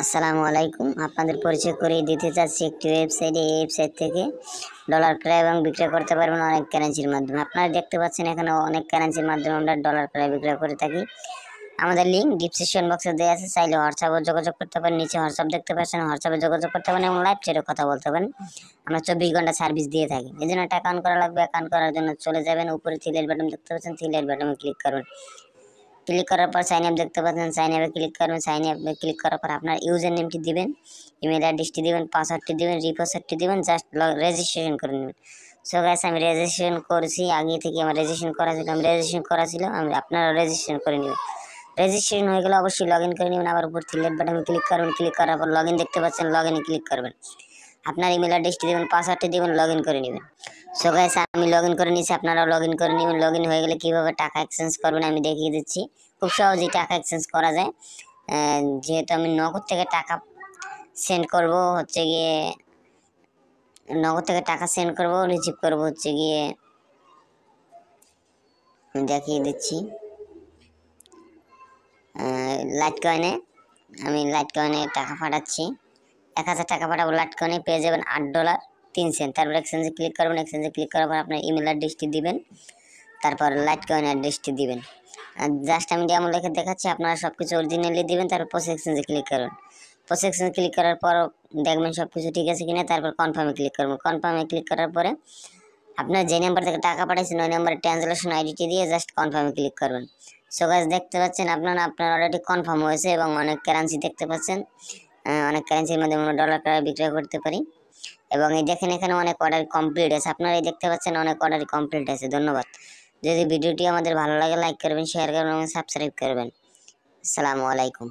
আসসালামু আলাইকুম। আপনাদের পরিচয় করিয়ে দিতে চাচ্ছি একটি ওয়েবসাইট। এই ওয়েবসাইট থেকে ডলার ক্রয় এবং বিক্রয় করতে পারবেন অনেক কারেন্সির মাধ্যমে। আপনারা দেখতে পাচ্ছেন এখানে অনেক কারেন্সির মাধ্যমে আমরা ডলার ক্রয় বিক্রয় করে থাকি। আমাদের লিঙ্ক ডিসক্রিপশন বক্সে দেওয়া আছে, চাইলে হোয়াটসঅ্যাপে যোগাযোগ করতে পারেন। নিচে হোয়াটসঅ্যাপ দেখতে পাচ্ছেন, হোয়াটসঅ্যাপে যোগাযোগ করতে পারেন এবং লাইভ চ্যাটে কথা বলতে পারেন। আমরা 24 ঘন্টা সার্ভিস দিয়ে থাকি। এই জন্য টাকা অন করা লাগবে। অ্যাকাউন্ট করার জন্য চলে যাবেন, উপরে থ্রি লাইট বাটন দেখতে পাচ্ছেন, থ্রি লাইট বাটনে ক্লিক করুন। ক্লিক করার পর সাইন আপ দেখতে পাচ্ছেন, সাইন আপে ক্লিক করবেন। সাইন আপে ক্লিক করার পর আপনার ইউজার নেমটি দিবেন, ইমেল অ্যাড্রেসটি দিবেন, পাসওয়ার্ডটি দিবেন, রিপোসারটি দিবেন, জাস্ট রেজিস্ট্রেশন করে নেবেন। সো গাইস, আমি রেজিস্ট্রেশন করেছি, আগে থেকে আমার রেজিস্ট্রেশন করা ছিল। আপনারা রেজিস্ট্রেশন করে নেবেন। রেজিস্ট্রেশন হয়ে গেলে অবশ্যই লগ ইন করে নেবেন। আবার উপর থ্রি লাইট বাটনে ক্লিক করবেন। ক্লিক করার পর লগ ইন দেখতে পাচ্ছেন, লগ ইনে ক্লিক করবেন। আপনার ইমেল অ্যাড্রেসটি দেবেন, পাসওয়ার্ডটি দেবেন, লগ ইন করে নেবেন। সো গাইস, আমি লগ ইন করে নিয়েছি, আপনারাও লগ ইন করে নেবেন। লগ ইন হয়ে গেলে কীভাবে টাকা এক্সচেঞ্জ করবেন আমি দেখিয়ে দিচ্ছি। খুব সহজেই টাকা এক্সচেঞ্জ করা যায়। যেহেতু আমি নগদ থেকে টাকা সেন্ড করব, হচ্ছে গিয়ে নগদ থেকে টাকা সেন্ড করব, রিসিভ করব হচ্ছে গিয়ে, আমি দেখিয়ে দিচ্ছি লাইট কয়েনে। আমি লাইট কয়েনে টাকা পাঠাচ্ছি। 1000 টাকা পাঠাবো। লাইট কয়েনে পেয়ে যাবেন $8.03। তারপর এক্সচেঞ্জে ক্লিক করবেন। এক্সচেঞ্জে ক্লিক করার পর আপনার ইমেল অ্যাড্রেসটি দিবেন, তারপর লাইট কয়েন অ্যাড্রেসটি দিবেন। জাস্ট আমি ডেমো লিখে দেখাচ্ছি, আপনারা সব কিছু অরিজিনালি দিবেন। তারপর পোস্ট এক্সচেঞ্জে ক্লিক করবেন। পোস্ট এক্সচেঞ্জে ক্লিক করার পর দেখবেন সব কিছু ঠিক আছে কিনা। তারপর কনফার্মে ক্লিক করবেন। কনফার্মে ক্লিক করার পরে আপনার যে নাম্বার থেকে টাকা পাঠাইছেন ওই নাম্বারে ট্রানজ্যাকশন আইডিটি দিয়ে জাস্ট কনফার্মে ক্লিক করবেন। সো গাইস, দেখতে পাচ্ছেন আপনার অলরেডি কনফার্ম হয়েছে এবং অনেক কারেন্সি দেখতে পাচ্ছেন। অনেক কারেন্সির মাধ্যমে আমরা ডলার ক্রয় বিক্রয় করতে পারি। এবং এই দেখেন এখানে অনেক অর্ডার কমপ্লিট আছে। আপনারা এই দেখতে পাচ্ছেন অনেক অর্ডার কমপ্লিট আছে। ধন্যবাদ। যদি ভিডিওটি আমাদের ভালো লাগে লাইক করবেন, শেয়ার করবেন এবং সাবস্ক্রাইব করবেন। আসসালামু আলাইকুম।